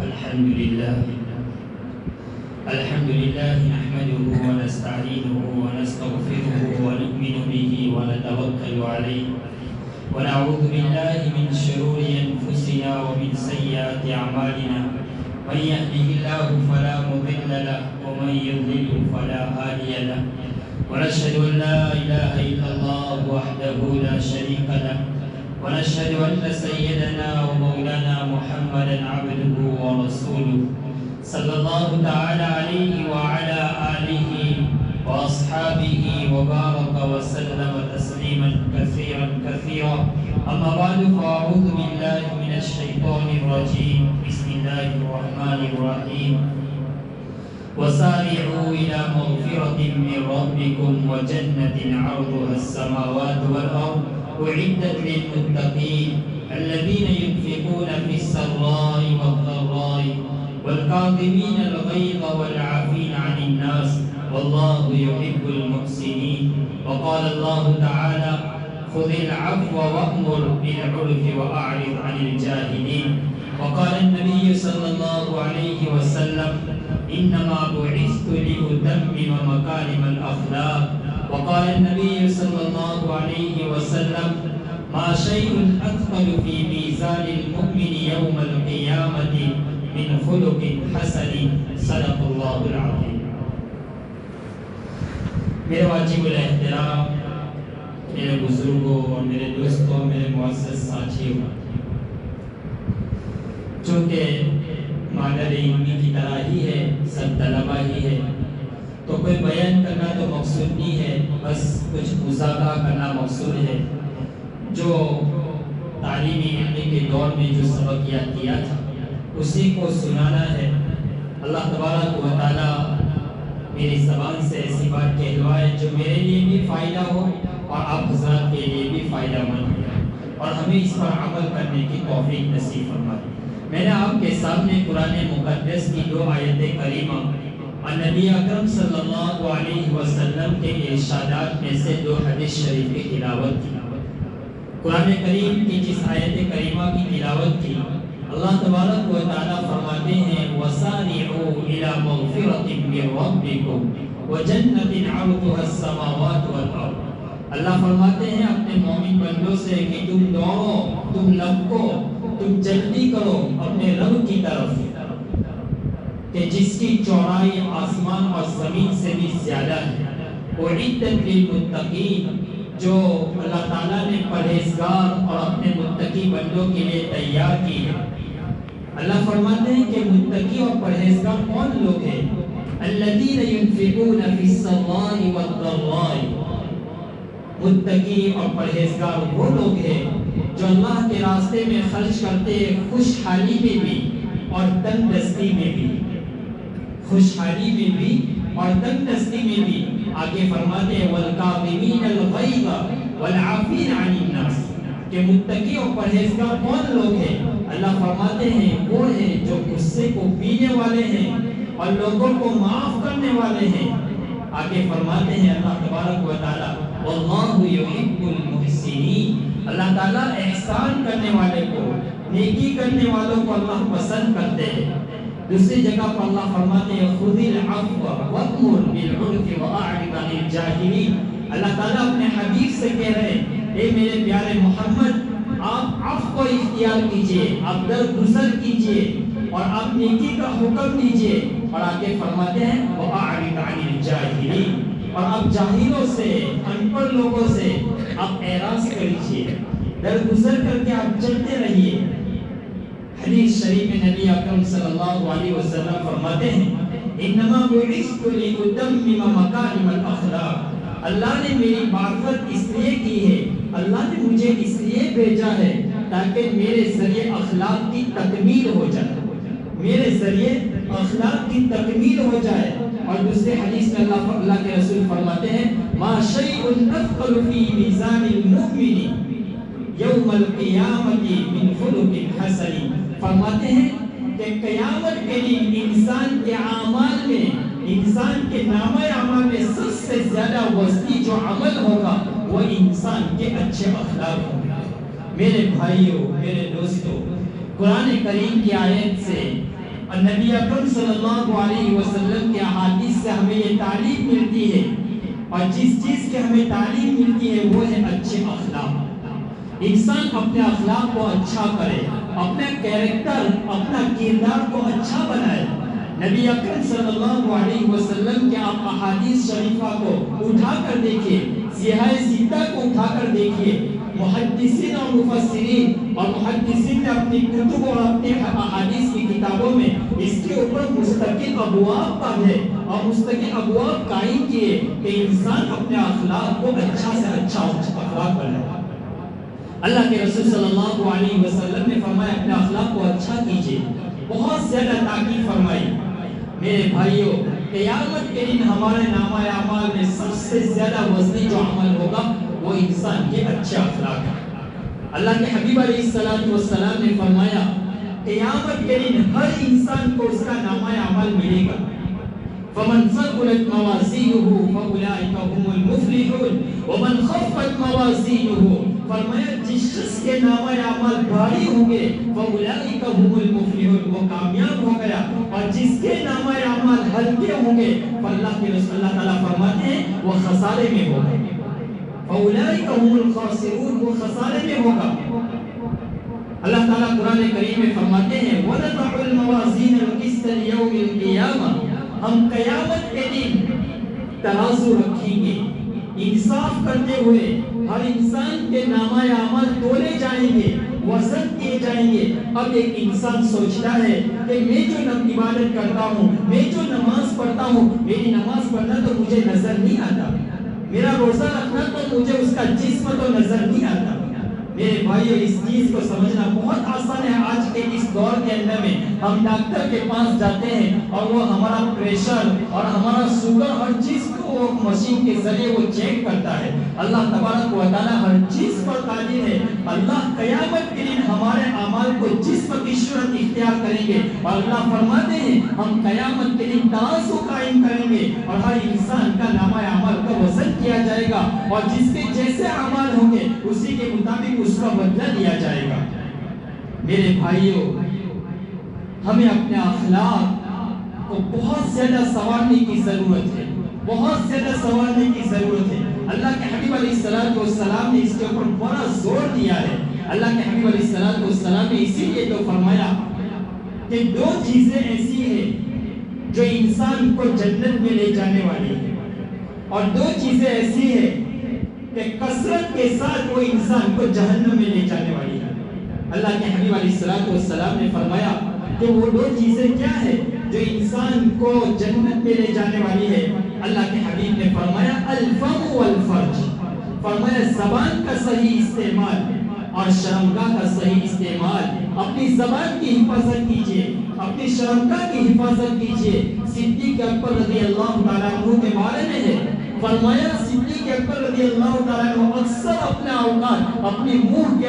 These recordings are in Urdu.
الحمد لله نحمده ونستعينه ونستغفره ونؤمن به ونتوكل عليه ونعوذ بالله من شرور أنفسنا ومن سيئات أعمالنا من يهده الله فلا مضل له ومن يضلل فلا هادي له ونشهد أن لا إله إلا الله وحده لا شريك له ونشهد أن سيدنا ومولانا محمدا عبده ورسوله صلى الله تعالى عليه وعلى آله وأصحابه وبارك وسلم تسليما كثيرا كثيرا أما بعد فأعوذ بالله من الشيطان الرجيم بسم الله الرحمن الرحيم وسارعوا إلى مغفرة من ربكم وجنة عرضها السماوات والأرض أعدت للمتقين الذين ينفقون في السراء والضراء والكاظمين الغيظ والعافين عن الناس والله يحب المحسنين وقال الله تعالى خذ العفو وأمر بالعرف وأعرض عن الجاهلين وقال النبي صلى الله عليه وسلم إنما بعثت لأتمم مكارم الأخلاق وقال النبي صلى الله عليه وسلم ما شيء أثقل في ميزان المؤمن يوم القيامة من خلق حسن صدق الله العظيم. میرے واجب الاحترام میرے بزرگوں اور میرے دوستوں میرے معزز ساتھیوں، چونکہ مادر علمی کی طرح ہی ہے، سب طلبہ ہی ہے، تو کوئی بیان کرنا تو مقصود نہیں ہے، بس کچھ مذاکرہ کرنا مقصود ہے. جو تعلیمی علمی کے دور میں جو سبق یاد کیا تھا اسی کو سنانا ہے. اللہ تبارک و تعالی میری زبان سے ایسی بات کہلوائے جو میرے لیے بھی فائدہ ہو اور آپ حضرات کے لیے بھی فائدہ مند ہو اور ہمیں اس پر عمل کرنے کی توفیق نصیب فرمائے. میں نے آپ کے سامنے قرآن مقدس کی 2 آیت کریمہ اور نبی اکرم صلی اللہ علیہ وسلم کے ارشادات میں سے 2 حدیث شریف کی تلاوت کی. قرآن کریم کی جس آیت کریمہ کی تلاوت کی، اللہ تبارک و تعالیٰ فرماتے ہیں وَسَارِعُوا إِلَى مَغْفِرَةٍ مِّن رَّبِّكُمْ وَجَنَّةٍ عَرْضُهَا السَّمَاوَاتُ وَالْأَرْضُ. اللہ فرماتے ہیں اپنے مومن بندوں سے کہ تم دوڑو، تم لپکو، تم جلدی کرو اپنے رب کی طرف کہ جس کی چوڑائی آسمان اور زمین سے بھی زیادہ ہے. اُعِدَّتْ لِلْمُتَّقِينَ، جو اللہ تعالیٰ نے پرہیزگار اور اپنے متقی بندوں کے لیے تیار کی ہے. اللہ فرماتے ہیں کہ متقی اور پرہیزگار کون لوگ ہیں؟ الذین ينفقون فی السراء والضراء. متقی اور پرہیزگار وہ لوگ ہیں جو اللہ کے راستے میں خرچ کرتے ہیں، خوشحالی میں بھی اور تنگ دستی میں بھی. خوشحالی میں بھی اور تنگ دستی میں بھی. آگے فرماتے ہیں والکاظمین الغیظ والعافین عن الناس، کہ متقی اور پرہیزگار کون لوگ ہیں؟ اللہ فرماتے ہیں وہ ہیں جو غصے کو پینے والے ہیں اور لوگوں کو معاف کرنے والے ہیں. آگے فرماتے ہیں اللہ تبارک و تعالی واللہ یحب المحسنین، اللہ تعالیٰ احسان کرنے والے کو، نیکی کرنے والوں کو اللہ پسند کرتے ہیں. دوسری جگہ پر اللہ فرماتے ہیں خذ العفو وأمر بالعرف وأعرض عن الجاہلین. اللہ تعالیٰ اپنے حبیب سے کہہ رہے ہیں اے میرے پیارے محمد، آپ عفو کو اختیار کیجئے، آپ درگزر کیجئے اور آپ نیکی کا حکم دیجئے. اور آگے فرماتے ہیں وأعرض عن الجاہلین، اور آپ جاہلوں سے، ان پڑھ لوگوں سے آپ اعراض کیجئے، درگزر کر کے آپ چلتے رہیے. حدیث شریف میں نبی اکرم صلی اللہ علیہ وسلم فرماتے ہیں انما بعثت لأتمم مکارم الاخلاق. اللہ نے میری معرفت اس لیے کی ہے، اللہ نے مجھے اس لیے بھیجا ہے تاکہ میرے ذریعے اخلاق کی تکمیل ہو جائے، میرے ذریعے اخلاق کی تکمیل ہو جائے. اور دوسرے حدیث میں اللہ کے رسول فرماتے ہیں ما شیء اثقل فی میزان المؤمن یوم القیامت من خلق حسن. فرماتے ہیں کہ قیامت کے دن انسان کے اعمال میں، انسان کے نامہ اعمال میں سب سے زیادہ وزنی جو عمل ہوگا وہ انسان کے اچھے اخلاق ہوں گے. میرے بھائیوں، میرے دوستوں، قرآن کریم کی آیت سے اور نبی اکرم صلی اللہ علیہ وسلم کے احادیث سے ہمیں یہ تعلیم ملتی ہے، اور جس چیز کی ہمیں تعلیم ملتی ہے وہ ہے اچھے اخلاق۔ انسان اپنے اخلاق کو اچھا کرے، اپنا کیریکٹر، اپنا کردار کو اچھا بنائے۔ نبی اکرم صلی اللہ علیہ وسلم کے آپ احادیث شریفہ کو اٹھا کر دیکھیے، سیاہ سیدہ کو اٹھا کر دیکھیے۔ محدثین اور مفسرین اور محدثین نے اپنی کتب اور اپنے احادیث کی کتابوں میں اس کے اوپر مستقل ابواب پڑھے اور مستقل ابواب قائم کیے کہ انسان اپنے اخلاق کو اچھا سے اچھا اخلاق بنائے۔ اللہ کے رسول صلی اللہ علیہ وسلم نے فرمایا اپنے اخلاق کو اچھا کیجئے، بہت زیادہ تاکید فرمائی۔ میرے بھائیوں، قیامت کے دن ہمارے نامہ اعمال میں سب سے زیادہ وزنی جو عمل ہوگا وہ انسان کے اچھے اخلاق ہے۔ اللہ کے حبیب علیہ السلام نے فرمایا قیامت کے دن ہر انسان کو اس کا نامہ اعمال ملے گا۔ فمن ثقلت موازینہ فاولئک هم المفلحون ومن خفت موازینہ، فرمایا جس شخص کے نامہ اعمال بھاری ہوں گے فاولئک هم المفلحون، وہ کامیاب ہو گیا، اور جس کے نامہ اعمال ہلکے ہوں گے اللہ کے رسول اللہ تعالیٰ فرماتے ہیں وہ خسارے میں ہوگا۔ فاولئک هم الخاسرون، وہ خسارے میں ہوگا۔ اللہ تعالیٰ قرآن کریم میں فرماتے ہیں وَنَضَعُ الْمَوَازِينَ الْقِسْطَ لِيَوْمِ الْقِيَامَةِ، ہم قیامت کے دن ترازو رکھیں گے، انصاف کرتے ہوئے ہر انسان کے نامہ اعمال تولے جائیں گے، وزن کیے جائیں گے۔ اب ایک انسان سوچتا ہے کہ میں جو عبادت کرتا ہوں، میں جو نماز پڑھتا ہوں، میری نماز پڑھنا تو مجھے نظر نہیں آتا، میرا روزہ رکھنا تو مجھے اس کا جسم تو نظر نہیں آتا۔ میرے بھائیو، اس چیز کو سمجھنا بہت آسان ہے۔ آج کے اس دور کے اندر میں ہم ڈاکٹر کے پاس جاتے ہیں اور وہ ہمارا پریشر اور ہمارا شوگر ہر چیز کو وہ مشین کے ذریعے وہ چیک کرتا ہے۔ اللہ تبارک و تعالیٰ ہر چیز پر قادر ہے۔ اللہ قیامت کے دن ہمارے اعمال کو جسم کی صورت اختیار کریں گے، اور اللہ فرماتے ہیں ہم قیامت کے دن ترازو قائم کریں گے اور ہر انسان کا نامہ اعمال کا وزن کیا جائے گا، اور جس کے جیسے اعمال ہوں گے اسی کے مطابق اس کا بدلہ دیا جائے گا۔ میرے بھائیوں، ہمیں اپنے اخلاق کو بہت زیادہ سنوارنے کی ضرورت ہے، بہت زیادہ سنوارنے کی ضرورت ہے۔ اللہ کے حبیب علیہ السلام نے اس کے اوپر بڑا زور دیا ہے۔ اللہ کے حبیب علیہ السلام نے اسی لیے تو فرمایا کہ دو چیزیں ایسی ہیں جو انسان کو جنت میں لے جانے والی ہے، اور دو چیزیں ایسی ہیں کہ کثرت کے ساتھ وہ انسان کو جہنم میں لے جانے والی ہے۔ اللہ کے حبیب علیہ السلام نے فرمایا کہ وہ دو چیزیں کیا ہے جو انسان کو جنت میں لے جانے والی ہے۔ اللہ کے حبیب نے فرمایا الفم والفرج، فرمایا زبان کا صحیح استعمال اور شرمگاہ کا صحیح استعمال۔ اپنی زبان کی حفاظت کیجئے، اپنی شرمگاہ کی حفاظت کیجئے۔ صدیق اکبر رضی اللہ تعالیٰ عنہ کے بارے میں ہے، فرمایا صدیق اکبر رضی اللہ تعالیٰ عنہ اکثر اپنے اوقات اپنے منہ کے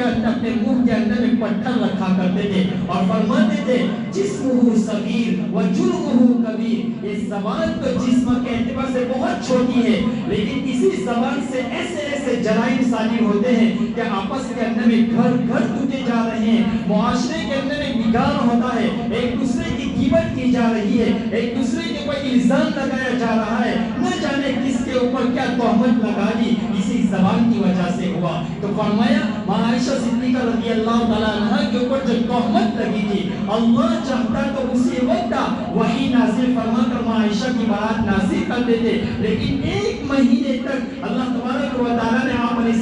اندر میں پتھر رکھا کرتے تھے اور فرماتے تھے جسمہ صغیر و جرمہ کبیر، یہ زبان تو جسم کے اعتبار سے بہت چھوٹی ہے، لیکن اسی زبان سے ایسے جرائم صادر ہوتے ہیں کہ آپس کے اندر میں گھر ٹوٹے جا رہے ہیں، معاشرے کے اندر میں بگاڑ ہوتا ہے، ایک دوسرے کی غیبت کی جا رہی ہے، ایک دوسرے کے اوپر الزام لگایا جا رہا ہے، نہ جانے کس کے اوپر کیا تہمت لگا دی، اسی زبان کی وجہ سے ہوا۔ تو فرمایا عائشہ صدیقہ رضی اللہ تعالیٰ عنہ کے اوپر جو تہمت لگی تھی، اللہ چاہتا تو اسی وقت وحی نازل فرما کر عائشہ کی برات نازل کر دیتے، لیکن ایک مہینے تک اللہ تبارک و تعالیٰ نے آپ علیہ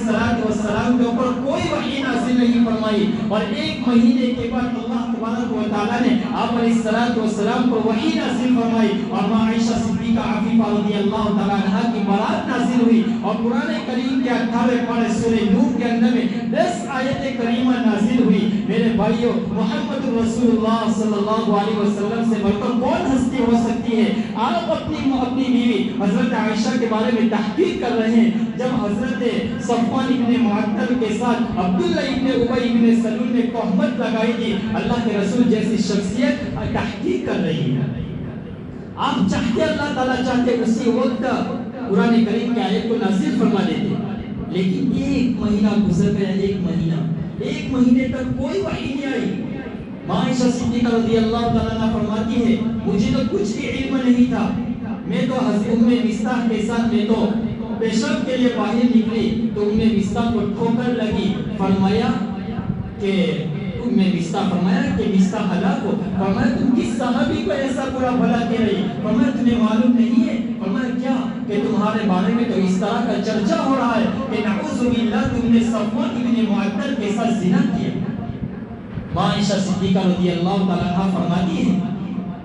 السلام کے اوپر کوئی وحی نازل نہیں فرمائی، اور ایک مہینے کے بعد اللہ تبارک و تعالیٰ نے آپ علیہ السلام کو وحی نازل فرمائی، اور عائشہ صدیقہ عفیفہ رضی اللہ تعالیٰ عنہ کی برات نازل ہوئی، اور قرآن کریم کے 18 پارے سورہ نور کے اندر میں 10 آیت کریمہ نازل ہوئی۔ میرے بھائیوں، محمد رسول اللہ صلی اللہ علیہ وسلم سے بڑھ کر کون ہستی ہو سکتی ہے؟ آپ اپنی بیوی حضرت عائشہ کے بارے میں تحقیق کر رہے ہیں، جب حضرت صفوان ابن معطل کے ساتھ عبداللہ ابن ابی ابن سلول نے تہمت لگائی تھی، اللہ کے رسول جیسی شخصیت تحقیق کر رہی ہے۔ آپ چاہتے، اللہ تعالیٰ چاہتے اسی وقت قرآن کریم کی آیت کو نازل فرما دیتے، لیکن ایک مہینہ گزر گیا، ایک مہینے تک کوئی وحی نہیں آئی۔ ماں عائشہ صدیقہ رضی اللہ تعالیٰ عنہ فرماتی ہے مجھے تو کچھ بھی علم نہیں تھا، میں تو حضرت ام مصطح کے ساتھ میں تو پیشاب کے لیے باہر نکلی تو ام مصطح کو ٹھوکر لگی، فرمایا کہ ام مصطح فرمایا کہ مصطح ہلاک ہو، فرمایا تم کس صحابی کو ایسا برا بھلا کہہ رہی، فرمایا تمہیں معلوم نہیں ہے، فرمایا کیا کہ تمہارے بارے میں تو اس طرح کا چرچا ہو رہا ہے کہ نعوذ باللہ تم نے صفوان ابن معطل کے ساتھ زنا کیا۔ ماں عائشہ صدیقہ رضی اللہ تعالیٰ عنہ فرماتی ہے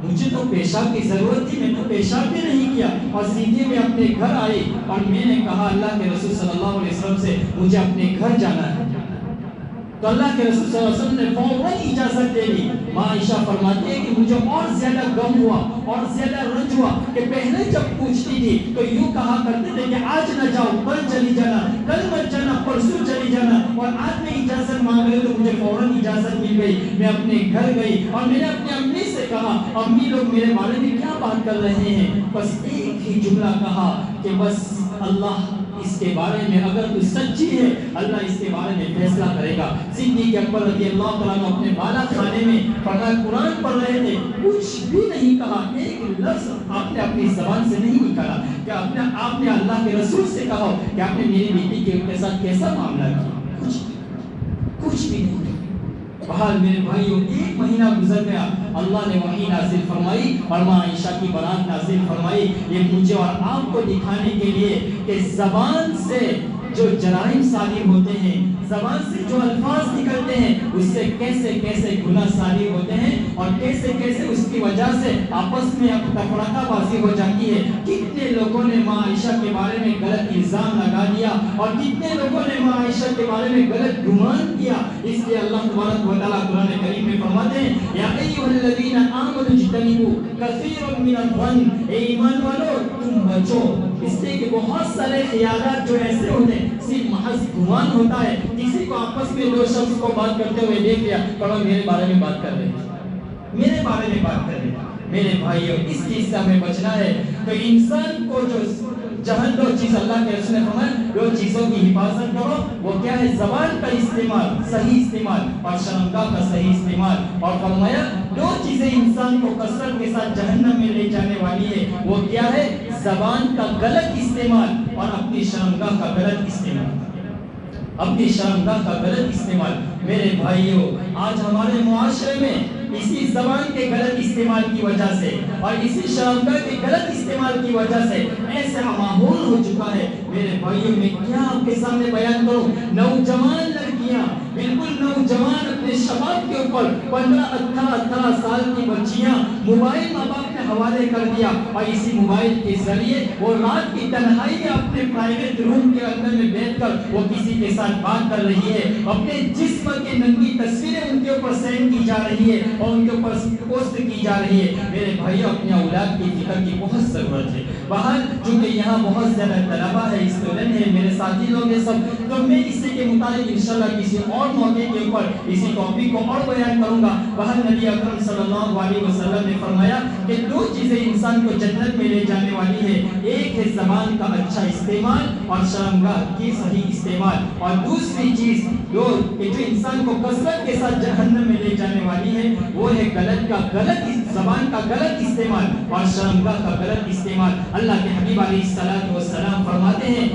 مجھے تو پیشاب کی ضرورت تھی، میں تو پیشاب بھی نہیں کیا اور سیدھے میں اپنے گھر آئی اور میں نے کہا اللہ کے رسول صلی اللہ علیہ وسلم سے مجھے اپنے گھر جانا ہے، تو اللہ کے رسول صلی اللہ علیہ وسلم نے فوراً اجازت دے دی۔ ماں عائشہ فرماتی ہے کہ مجھے اور زیادہ غم ہوا اور زیادہ رنج ہوا کہ پہلے جب پوچھتی تھی تو یوں کہا کرتے تھے کہ آج نہ جاؤ کل چلی جانا، کل مت جانا پرسوں چلی جانا، اور آج میں اجازت مانگ رہی تو مجھے فوراً اجازت مل گئی، میں اپنے گھر گئی اور میں نے اپنے امی سے کہا امی لوگ میرے بارے میں کیا بات کر رہے ہیں، بس ایک ہی جملہ کہا کہ بس اللہ اس کے بارے میں اگر تو سچی ہے اللہ اس کے بارے میں فیصلہ کرے گا۔ صدیق اکبر رضی اللہ تعالیٰ عنہ اپنے بالا خانے میں فرمایا قرآن پڑھ رہے تھے، کچھ بھی نہیں کہا، ایک لفظ آپ نے اپنی زبان سے نہیں نکالا کہ آپ نے اللہ کے رسول سے کہا کہ آپ نے میری بیٹی کے ساتھ کیسا معاملہ کیا، کچھ بھی نہیں۔ بہر میرے بھائیوں ایک مہینہ گزر گیا، اللہ نے وحی نازل فرمائی اور ماں عائشہ کی برات نازل فرمائی، یہ مجھے اور آپ کو دکھانے کے لیے کہ زبان سے جو جرائم صادر ہوتے ہیں، زبان سے جو الفاظ نکلتے ہیں اس سے کیسے کیسے گناہ صادر ہوتے ہیں اور کیسے کیسے اس کی وجہ سے آپس میں تفرقہ بازی ہو جاتی ہے۔ کتنے لوگوں نے ماں عائشہ کے بارے میں غلط الزام لگا دیا اور کتنے لوگوں نے ماں عائشہ کے بارے میں غلط گمان کیا، اس لیے اللہ تبارک و تعالیٰ قرآن کریم میں فرماتے ہیں یا ایھا الذین آمنوا اجتنبوا کثیرا من الظن، اے ایمان والو تم بچو اس سے کہ بہت سارے خیالات جو ایسے ہوتے ہیں صرف محض گمان ہوتا ہے، کسی کو آپس میں دو شخص کو بات کرتے ہوئے دیکھ لیا پر میرے بارے میں بات کر رہے ہیں، میرے بارے میں بات کر رہے ہیں۔ میرے بھائیوں اس چیز سے ہمیں بچنا ہے، تو انسان کو جو جہاں دو چیز اللہ کے رسول نے فرمایا دو چیزوں کی حفاظت کرو، وہ کیا ہے زبان کا استعمال صحیح استعمال اور شرمگاہ کا صحیح استعمال، اور فرمایا دو چیزیں انسان کو کثرت کے ساتھ جہنم میں لے جانے والی ہے، وہ کیا ہے زبان کا غلط استعمال اور اپنی شرمگاہ کا غلط استعمال، اپنی شرمگاہ کا غلط استعمال۔ میرے بھائیوں آج ہمارے معاشرے میں اسی زبان کے غلط استعمال کی وجہ سے اور اسی شرمگاہ کے غلط استعمال کی وجہ سے ایسا ماحول ہو چکا ہے۔ میرے بھائیوں میں کیا آپ کے سامنے بیان کروں، نوجوان لڑکیاں بالکل نوجوان اپنے شباب کے اوپر 15-18 سال کی بچیاں موبائل ماں باپ نے حوالے کر دیا اور اسی موبائل کے ذریعے وہ رات کی تنہائی میں اپنے پرائیویٹ روم کے اندر میں بیٹھ کر وہ کسی کے ساتھ بات کر رہی ہے، اپنے جسم کی ننگی تصویریں ان کے اوپر سینڈ کی جا رہی ہے اور ان کے اوپر پوسٹ کی جا رہی ہے۔ میرے بھائیوں اپنے اولاد کی فکر کی بہت ضرورت ہے، باہر چونکہ یہاں بہت زیادہ طلبہ ہے، اسٹوڈنٹ ہے، میرے ساتھی لوگ ہیں سب، تو میں اسی کے مطابق انشاءاللہ کسی اور موقع کے اوپر اسی ٹاپک کو اور بیان کروں گا۔ باہر نبی اکرم صلی اللہ علیہ وسلم نے فرمایا کہ دو چیزیں انسان کو جنت میں لے جانے والی ہے، ایک ہے زبان کا اچھا استعمال اور شرمگاہ کی صحیح استعمال، اور دوسری چیز جو انسان کو کثرت کے ساتھ جہنم میں لے جانے والی ہے وہ ہے زبان کا غلط استعمال اور شرمگاہ کا غلط استعمال۔ اللہ کے حبیب علیہ السلام فرماتے ہیں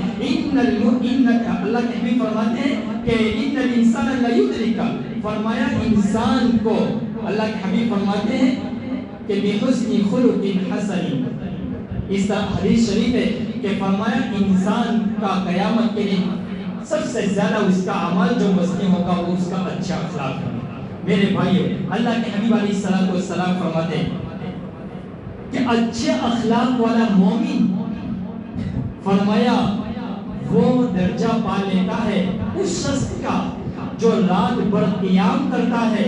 اللہ کے حبیب فرماتے ہیں کہ ان الانسان لیدرک، فرمایا انسان کو اللہ کے حبیب فرماتے ہیں کہ بحسن خلق حسن، اس حدیث شریف ہے کہ فرمایا انسان کا قیامت کے دن سب سے زیادہ اس کا عمل جو وزنی ہوگا وہ اس کا اچھا اخلاق ہے۔ میرے بھائیو اللہ کے حبیب علیہ السلام فرماتے ہیں کہ اچھے اخلاق والا مومن فرمایا وہ درجہ پا لیتا ہے اس شخص کا جو رات بھر قیام کرتا ہے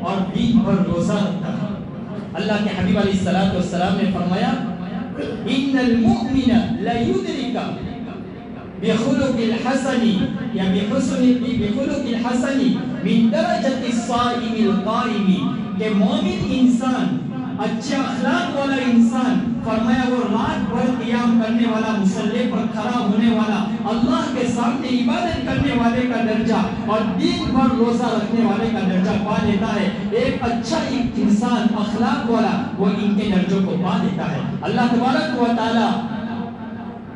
اور دن بھر روزہ رکھتا ہے۔ اللہ کے حبیب علیہ السلام نے فرمایا ان المؤمن لا يدرك بخلق الحسن یا بخلق الحسن من درجة الصائم القائم، کہ مومن انسان اچھے اخلاق والا انسان، فرمایا وہ رات بھر قیام کرنے والا، مصلی پر کھڑا ہونے والا، اللہ کے سامنے عبادت کرنے والے کا درجہ اور دن بھر روزہ رکھنے والے کا درجہ پا لیتا ہے۔ ایک اچھا انسان اخلاق والا وہ ان کے درجوں کو پا لیتا ہے۔ اللہ تبارک و تعالی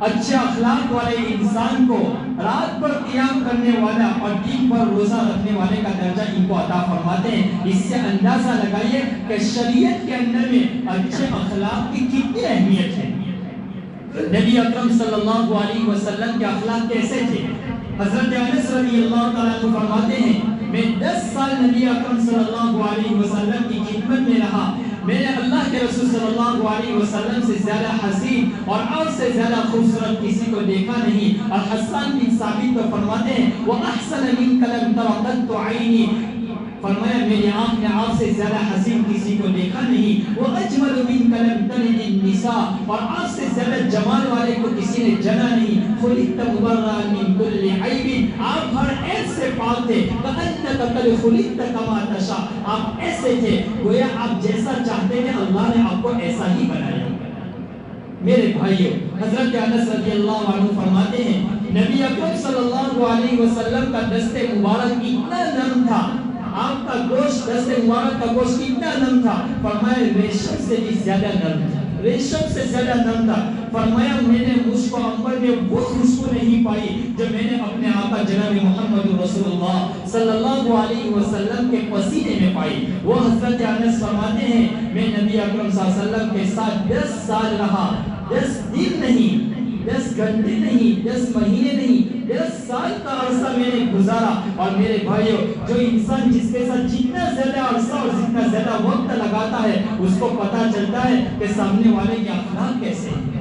اچھے اخلاق والے انسان کو رات بھر قیام کرنے والا اور دن بھر روزہ رکھنے والے کا درجہ ان کو عطا فرماتے ہیں۔ اس سے اندازہ لگائیے کہ شریعت کے اندر میں اچھے اخلاق کی کتنی اہمیت ہے۔ نبی اکرم صلی اللہ علیہ وسلم کے اخلاق کیسے تھے؟ حضرت انس رضی اللہ تعالیٰ عنہ فرماتے ہیں میں 10 سال نبی اکرم صلی اللہ علیہ وسلم کی خدمت میں رہا، میں نے اللہ کے رسول صلی اللہ علیہ وسلم سے زیادہ حسین اور آپ سے زیادہ خوبصورت کسی کو دیکھا نہیں۔ اور حسان بن ثابت تو فرماتے ہیں وَأَحْسَنَ مِنْكَ لَمْ تَرَ قَطُّ عَيْنِي، فرمایا میری آنکھ نے آپ سے زیادہ حسین کسی کو دیکھا نہیں۔ وَأَجْمَلُ مِنْكَ لَمْ تَلِدِ النِّسَاء، اور آپ سے زیادہ جمال والے کو کسی نے جنا نہیں۔ خُلِقْتَ مُبَرَّأً مِنْ كُلِّ عَيْبٍ، آپ ہر عیب سے پاک تھے۔ وَأَنَّكَ قَدْ خُلِقْتَ كَمَا تَشَاءُ، آپ ایسے تھے گویا آپ جیسا چاہتے تھے اللہ نے آپ کو ایسا ہی بنایا۔ میرے بھائیو، حضرت انس رضی اللہ عنہ فرماتے ہیں نبی اکرم صلی اللہ علیہ وسلم کا دست مبارک اتنا نرم تھا، آپ کا گوشت دست مبارک کا گوشت اتنا نرم تھا، فرمایا ریشم سے بھی زیادہ نرم تھا، ریشم سے زیادہ نرم تھا۔ فرمایا میں نے مجھ کو انبر میں وہ خوشبو نہیں پائی جو میں نے اپنے آقا جناب محمد رسول اللہ صلی اللہ علیہ وسلم کے پسینے میں پائی۔ وہ حضرت انس فرماتے ہیں میں نبی اکرم صلی اللہ علیہ وسلم کے ساتھ 10 سال رہا، 10 دن نہیں، 10 گھنٹے نہیں، 10 مہینے نہیں، 10 سال کا عرصہ میں نے گزارا۔ اور میرے بھائیو، جو انسان جس کے ساتھ جتنا زیادہ عرصہ اور جتنا زیادہ وقت لگاتا ہے اس کو پتا چلتا ہے کہ سامنے والے کے اخلاق کیسے ہیں۔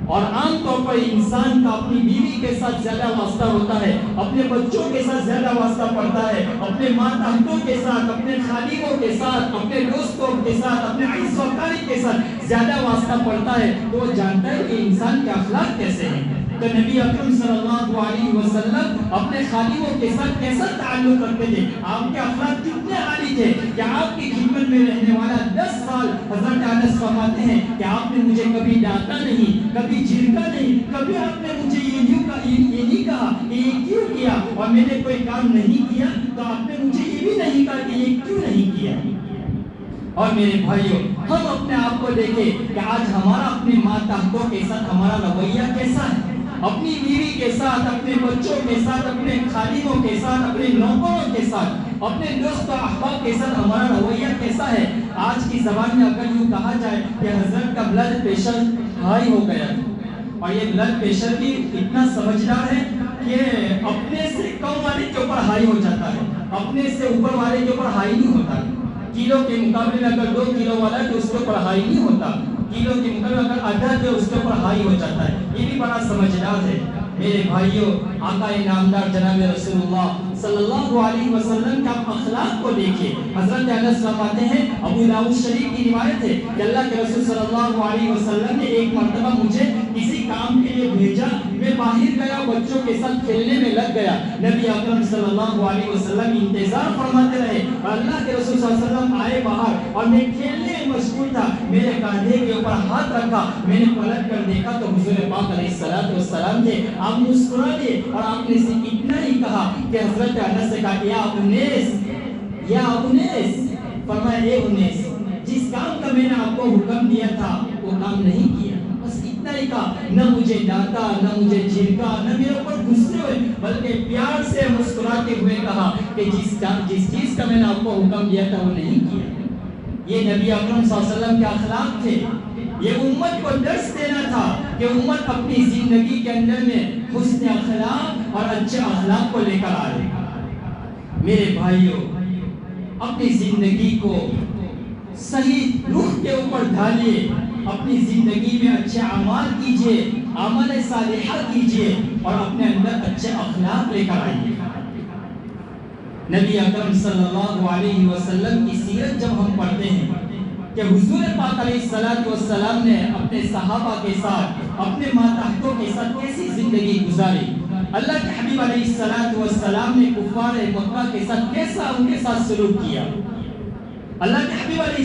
اور عام طور پر انسان کا اپنی بیوی کے ساتھ زیادہ واسطہ ہوتا ہے، اپنے بچوں کے ساتھ زیادہ واسطہ پڑتا ہے، اپنے ماتحتوں کے ساتھ، اپنے خادموں کے ساتھ، اپنے دوستوں کے ساتھ، اپنے عزیز و اقارب کے ساتھ زیادہ واسطہ پڑتا ہے، تو وہ جانتا ہے کہ انسان کے اخلاق کیسے ہیں۔ تو نبی اکرم صلی اللہ علیہ وسلم اپنے خادموں کے ساتھ کیسا تعلق رکھتے تھے، آپ کے اخلاق کتنے عالی تھے کہ آپ کی خدمت میں رہنے والا 10 سال حضرت انس فرماتے ہیں کہ آپ نے مجھے کبھی ڈانٹا نہیں، کبھی جھڑکا نہیں، کبھی آپ نے مجھے یہ نہیں کہا کہ یہ کیوں کیا، اور میں نے کوئی کام نہیں کیا تو آپ نے مجھے یہ بھی نہیں کہا کہ یہ کیوں نہیں کیا۔ اور میرے بھائیوں، ہم اپنے آپ کو دیکھیں کہ آج ہمارا اپنے ماتحتوں کے ساتھ ہمارا رویہ کیسا ہے، اپنی بیوی کے ساتھ، اپنے بچوں کے ساتھ، اپنے خادموں کے ساتھ، اپنے نوکروں کے ساتھ، اپنے دوست و احباب کے ساتھ ہمارا رویہ کیسا ہے۔ آج کی زبان میں اگر یوں کہا جائے کہ حضرت کا بلڈ پریشر ہائی ہو گیا، اور یہ بلڈ پریشر بھی اتنا سمجھدار ہے کہ اپنے سے کم والے کے اوپر ہائی ہو جاتا ہے، اپنے سے اوپر والے کے اوپر ہائی نہیں ہوتا۔ کلو کے مقابلے میں اگر 2 کلو والا ہے تو اس کے اوپر ہائی نہیں ہوتا، کلو کے مقابلے میں اگر آدھا ہے اس کے اوپر ہائی ہو جاتا ہے۔ یہ بھی بڑا سمجھدار ہے۔ میرے بھائیوں، آقا نامدار جناب رسول اللہ صلی اللہ علیہ وسلم کا اخلاق کو دیکھیے۔ حضرت انس فرماتے ہیں، ابو داؤد شریف کی روایت ہے کہ اللہ کے رسول صلی اللہ علیہ وسلم نے ایک مرتبہ مجھے کسی کام کے لیے بھیجا، میں باہر گیا، بچوں کے ساتھ کھیلنے میں لگ گیا۔ نبی اکرم صلی اللہ علیہ وسلم انتظار فرماتے رہے اور اللہ کے رسول صلی اللہ علیہ وسلم آئے باہر، اور میں کھیلنے میں مشغول تھا، میرے کاندھے کے اوپر ہاتھ رکھا، میں نے پلٹ کر دیکھا تو حضور پاک علیہ السلام تھے۔ آپ مسکرا دیے اور آپ نے صرف اتنا ہی کہا کہ حضرت انس سے کہا یا انیس، فرمایا اے انیس، جس کام کا میں نے آپ کو حکم دیا تھا وہ کام نہیں کیا، بس اتنا ہی کہا۔ نہ مجھے ڈانٹا، نہ مجھے جھڑکا، نہ میرے اوپر غصے ہوئے، بلکہ پیار سے مسکراتے ہوئے کہا کہ جس چیز کا میں نے آپ کو حکم دیا تھا وہ نہیں کیا۔ یہ نبی اکرم صلی اللہ علیہ وسلم کے اخلاق تھے۔ یہ امت کو درس دینا تھا کہ امت اپنی زندگی کے اندر میں حسن اخلاق اور اچھے اخلاق کو لے کر آئے۔ میرے بھائیوں، اپنی زندگی کو صحیح روح کے اوپر ڈھالیے، اپنی زندگی میں اچھے اعمال کیجئے، عمل صالحہ کیجئے اور اپنے اندر اچھے اخلاق لے کر آئیے۔ نبی اکرم صلی اللہ علیہ وسلم کی سیرت جب ہم پڑھتے ہیں کہ حضور پاک علیہ السلام نے اپنے صحابہ کے ساتھ، اپنے ماتحتوں کے ساتھ کیسی زندگی گزاری، اللہ کے حبیب علیہ السلام نے کفار مکہ کے ساتھ کیسا ان کے ساتھ سلوک کیا۔ اللہ کے حبیب علیہ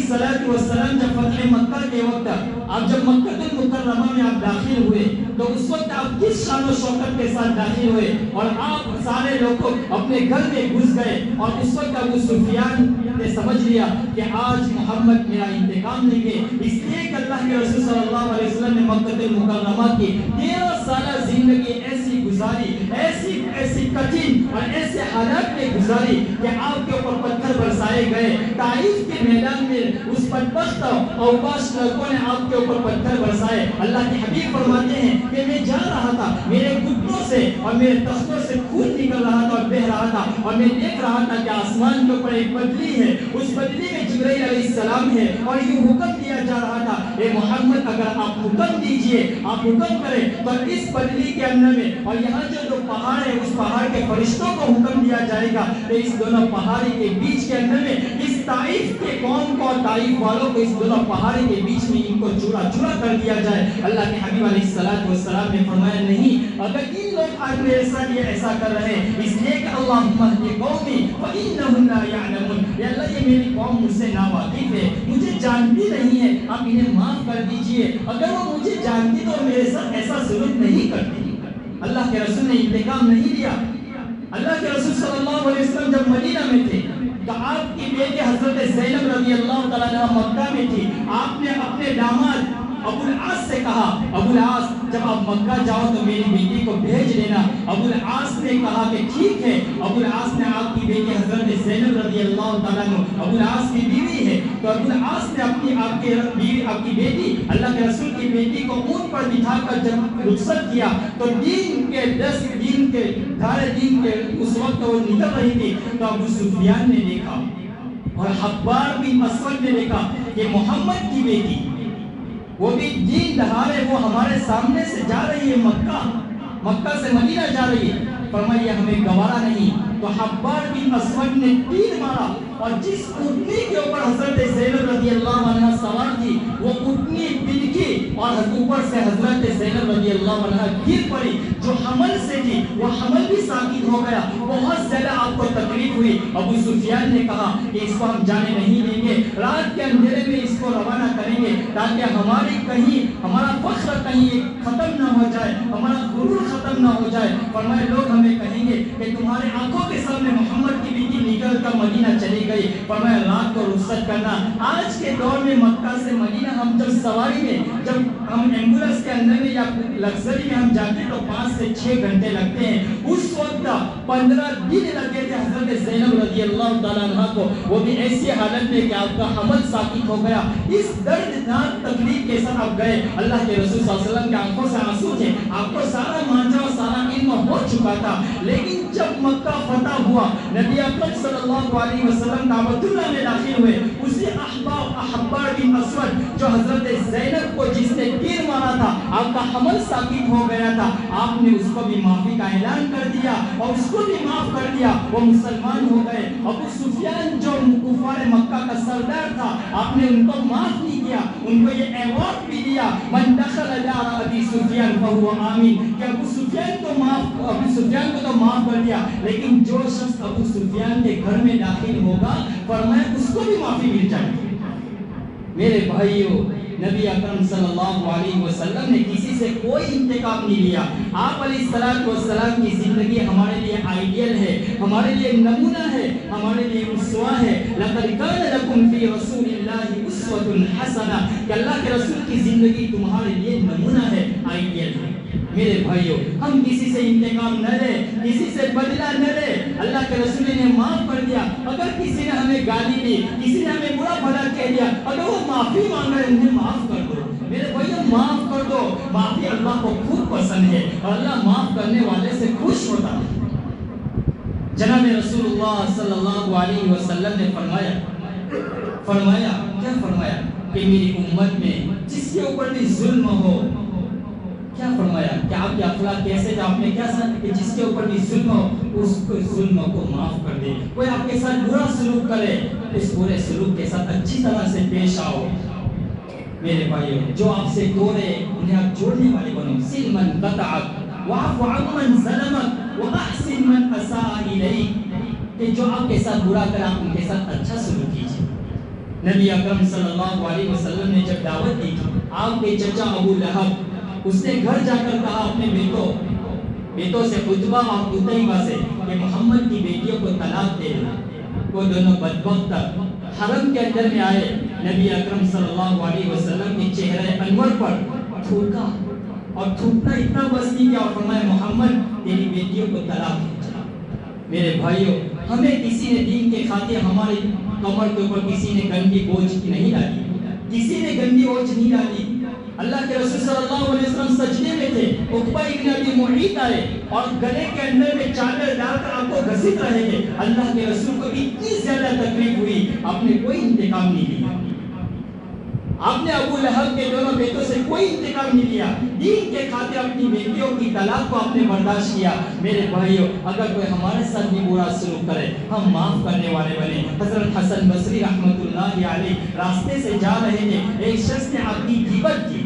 السلام جب فتح مکہ کے وقت آپ جب مکہ المکرمہ میں آپ داخل ہوئے تو اس وقت آپ کس شان و شوکت کے ساتھ داخل ہوئے اور آپ سارے لوگ اپنے گھر میں گھس گئے اور اس وقت ابو سفیان نے سمجھ لیا کہ آج محمد میرا انتقام لیں گے، اس لیے کہ اللہ کے رسول صلی اللہ علیہ وسلم نے مکہ المکرمہ کی 13 سالہ زندگی ایسی گزاری، ایسی کٹھن اور ایسے حالات میں گزاری کہ آپ کے اوپر پتھر برسائے گئے۔ طائف کے میدان میں اس بدبخت اوباش لڑکوں نے آپ کے اوپر پتھر برسائے۔ اللہ کے حبیب فرماتے ہیں کہ میں جا رہا تھا، میرے گھٹنوں سے اور میرے تختوں سے خون نکل رہا تھا اور بہہ رہا تھا، اور میں دیکھ رہا تھا کہ آسمان کے اوپر ایک بدلی ہے، اس بدلی میں جبرائیل علیہ السلام ہے، اور یہ حکم دیا جا رہا تھا اے محمد اگر آپ حکم دیجئے، آپ حکم کریں تو اس بدلی کے اندر میں اور یہاں جو پہاڑ ہے اس پہاڑ کے فرشتوں کو حکم دیا جائے گا کہ اس دونوں پہاڑی کے بیچ کے اندر میں اس طائف کے قوم کو اور طائف والوں کو اس دونوں پہاڑی کے بیچ میں ان کو چورا چورا کر دیا جائے۔ اللہ کے حبیب علیہ السلام نے فرمایا نہیں، اگر ان لوگ آج میرے ساتھ یہ ایسا کر رہے ہیں اس لیے کہ اللہم اہدی قومی فإنہم لا یعلمون، یا اللہ یہ میری قوم مجھ سے ناواقف ہے، مجھے جانتی نہیں ہے، آپ انہیں معاف کر دیجئے، اگر وہ مجھے جانتی تو میرے ساتھ ایسا سلوک نہیں کرتی۔ اللہ کے رسول نے انتقام نہیں لیا۔ اللہ کے رسول صلی اللہ علیہ وسلم جب مدینہ میں تھے تو آپ کی بیٹی حضرت زینب رضی اللہ تعالیٰ عنہ مکہ میں تھی، آپ نے اپنے داماد ابو العاص سے کہا ابو العاص جب آپ مکہ جاؤ تو میری بیٹی کو بھیج دینا۔ ابو العاص نے کہا کہ ٹھیک ہے۔ ابو العاص نے آپ کی بیٹی حضرت زینب رضی اللہ تعالیٰ عنہ ابو العاص کی بیوی ہے تو ابو العاص نے آپ کی بیٹی اللہ کے رسول کی بیٹی کو اونٹ پر بٹھا کر جب رخصت کیا تو دین کے 10 دن کے دھارے دین کے اس وقت وہ نکل رہی تھی تو ابو سفیان نے دیکھا اور حبار بن اسود نے دیکھا کہ محمد کی بیٹی وہ بھی دین دہارے وہ ہمارے سامنے سے جا رہی ہے، مکہ سے مدینہ جا رہی ہے، فرمایا ہمیں گوارا نہیں۔ تو حبار بن اسود نے تیر مارا اور جس اونٹنی کے اوپر حضرت زینب رضی اللہ عنہ سوار تھی وہ اونٹنی بلکی اور اوپر سے حضرت زینب رضی اللہ عنہ گر پڑی، جو حمل سے تھی وہ حمل بھی ساقط ہو گیا، بہت زیادہ آپ کو تکلیف ہوئی۔ ابو سفیان نے کہا کہ اس کو ہم جانے نہیں دیں گے، رات کے اندھیرے میں اس کو روانہ کریں گے تاکہ ہمارا فخر کہیں ختم نہ ہو جائے، ہمارا غرور ختم نہ ہو جائے۔ فرمائے لوگ ہمیں کہیں گے کہ تمہارے آنکھوں کے سامنے محمد کی بیٹی نکل کر مدینہ چلی گئی، فرمایا رات کو رخصت کرنا۔ آج کے دور میں مکہ سے مدینہ ہم جب سواری میں جب ہم ایمبولنس کے اندر میں یا لگژری میں ہم جاتے ہیں تو 5 سے 6 گھنٹے لگتے ہیں، اس وقت 15 دن لگے تھے حضرت زینب رضی اللہ تعالیٰ عنہ کو، وہ بھی ایسی حالت میں کہ آپ کا حمل ساقط ہو گیا۔ اس دردناک تکلیف کے ساتھ آپ گئے، اللہ کے رسول صلی اللہ علیہ وسلم کے آنکھوں سے آنسو تھے، آپ کو سارا مانجا اور سارا علم ہو چکا تھا، لیکن جب مکہ فتح ہوا نبی اکرم صلی اللہ علیہ وسلم کعبۃ اللہ میں داخل ہوئے، اسی حبار بن اسود جو حضرت زینب کو جس نے تیر مارا تھا آپ کا حمل ساقط ہو گیا تھا، آپ نے اس کو بھی معافی کا اعلان کر دیا اور اس کو بھی معاف کر دیا، وہ مسلمان ہو گئے۔ ابو سفیان جو کفار مکہ کا سردار تھا آپ نے ان کو معاف نہیں کیا، ان کو یہ ایوارڈ بھی دیا من دخل دار ابی سفیان فهو آمین، کہ ابو سفیان کو تو معاف کر دیا، لیکن جو شخص ابو سفیان کے گھر میں داخل ہوگا فرمایا اس کو بھی معافی مل جائے گی۔ میرے بھائیوں، نبی اکرم صلی اللہ علیہ وسلم نے کسی سے کوئی انتقام نہیں لیا۔ آپ علیہ السلام کی زندگی ہمارے لیے آئیڈیل ہے، ہمارے لیے نمونہ ہے، ہمارے لیے اسوہ ہے۔ لقد کان لکم فی رسول اللہ اسوۃ حسنہ، کہ اللہ کے رسول کی زندگی تمہارے لیے نمونہ ہے، آئیڈیل ہے۔ میرے بھائیوں، ہم کسی سے انتقام نہ لیں، کسی سے بدلہ نہ لیں۔ اللہ کے رسول نے معاف کر دیا، اگر کسی نے ہمیں گالی دی، کسی نے ہمیں برا بھلا کہہ دیا، اگر وہ معافی مانگ رہے انہیں معاف کر دو۔ میرے بھائیوں معاف کر دو، معافی اللہ کو خوب پسند ہے اور اللہ معاف کرنے والے سے خوش ہوتا ہے۔ جناب رسول اللہ صلی اللہ علیہ وسلم نے فرمایا کیا فرمایا کہ میری امت میں جس کے اوپر بھی ظلم ہو، کیا فرمایا کہ آپ کے اخلاق کیسے تھے، آپ نے کیا سنا کہ جس کے اوپر بھی ظلم ہو اس کو ظلم کو معاف کر دے، کوئی آپ کے ساتھ برا سلوک کرے اس برے سلوک کے ساتھ اچھی طرح سے پیش آؤ۔ میرے بھائیوں، جو آپ سے توڑے انہیں آپ جوڑنے والے بنو، سل من قطعک واعف عمن ظلمک واحسن من اساء الیک، کہ جو آپ کے ساتھ برا کرے آپ ان کے ساتھ اچھا سلوک کیجیے۔ نبی اکرم صلی اللہ علیہ وسلم نے جب دعوت دی آپ کے چچا ابو لہب اس نے گھر جا کر کہا اپنے بیٹوں سے عتبہ اور عتیبہ سے کہ محمد کی بیٹیوں کو طلاق دے دو. وہ دونوں بدبخت حرم کے اندر میں آئے, نبی اکرم صلی اللہ علیہ وسلم کے چہرے انور پر تھوکا اور تھوکنا اتنا بس نہیں کیا اور فرمایا محمد تیری بیٹیوں کو طلاق دے. میرے بھائیوں, ہمیں کسی نے دین کے خاطر ہمارے کمر کے اوپر کسی نے گندی بوجھ نہیں ڈالی, کسی نے گندی بوجھ نہیں ڈالی. اللہ کے رسول صلی اللہ علیہ وسلم سجدے میں تھے, عقبہ ابن ابی معیط آئے اور گلے کے اندر میں چادر ڈال کر آپ کو گھسیٹ رہے تھے. اللہ کے رسول کو اتنی زیادہ تکلیف ہوئی, آپ نے کوئی انتقام نہیں لیا. آپ نے ابو لہب کے دونوں بیٹوں سے کوئی انتقام نہیں لیا, دین کے خاطر اپنی بیٹیوں کی طلاق کو آپ نے برداشت کیا. میرے بھائیوں, اگر کوئی ہمارے ساتھ بھی برا سلوک کرے ہم معاف کرنے والے بنے. حضرت حسن بصری رحمۃ اللہ علیہ راستے سے جا رہے تھے, ایک شخص نے آپ کی غیبت کی.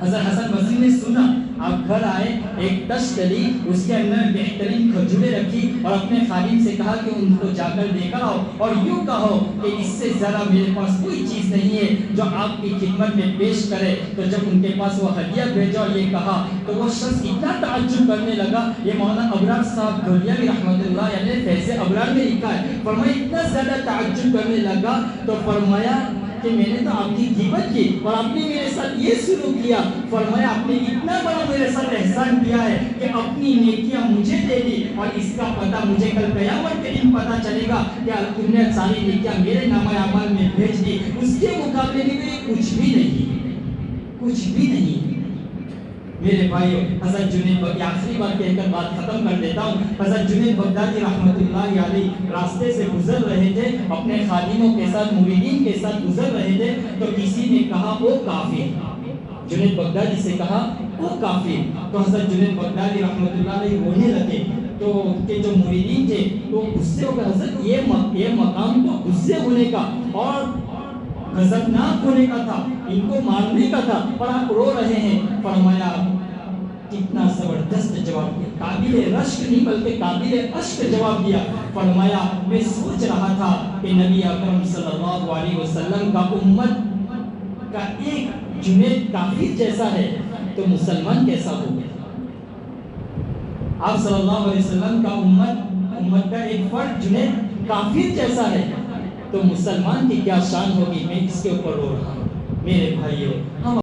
حضرت حسن بصری نے سنا, آپ گھر آئے, ایک تشت لی, اس کے اندر بہترین کھجوریں رکھی اور اپنے خادم سے کہا کہ ان کو جا کر دے کر آؤ اور یوں کہو کہ اس سے ذرا میرے پاس کوئی چیز نہیں ہے جو آپ کی خدمت میں پیش کرے. تو جب ان کے پاس وہ ہدیہ بھیجا اور یہ کہا تو وہ شخص اتنا تعجب کرنے لگا. یہ مولانا ابرار صاحب گھولیاوی رحمۃ اللہ علیہ فیض ابرار میں لکھا ہے. فرمایا اتنا زیادہ تعجب کرنے لگا تو فرمایا کہ میں نے تو آپ کی غیبت کی اور آپ نے میرے ساتھ یہ سلوک کیا. فرمایا آپ نے اتنا بڑا میرے ساتھ احسان کیا ہے کہ اپنی نیکیاں مجھے دے دی اور اس کا پتہ مجھے کل قیامت کے دن پتہ چلے گا کہ تم نے ساری نیکیاں میرے نامہ اعمال میں بھیج دی. اس کے مقابلے میں کچھ بھی نہیں, کچھ بھی نہیں. میرے بھائیو, حضرت جنید بغدادی, آخری بات کہہ کر بات ختم کر دیتا ہوں. حضرت جنید بغدادی رحمۃ اللہ علیہ راستے سے گزر رہے تھے, اپنے خادموں کے ساتھ, مریدین کے ساتھ گزر رہے تھے تو کسی نے کہا وہ کافر. جنید بغدادی سے کہا وہ کافر. تو حضرت جنید بغدادی رحمۃ اللہ علیہ رونے لگے. تو کہ جو مریدین تھے تو غصے ہو کر, حضرت یہ مقام تو غصے ہونے کا اور غضبناک ہونے کا تھا, ان کو مارنے کا تھا, اور آپ رو رہے ہیں. فرمایا کتنا زبردست جواب دیا, قابل رشک نہیں بلکہ قابل اشک جواب دیا. فرمایا میں سوچ رہا تھا کہ نبی اکرم صلی اللہ علیہ وسلم کا امت کا ایک جنید کافر جیسا ہے تو مسلمان کیسا ہوگا. آپ صلی اللہ علیہ وسلم کا امت کا ایک فرد جنید کافر جیسا ہے تو مسلمان کی کیا شان ہوگی. میں اس کے اوپر رو رہا ہوں. میرے بھائیوں, ہم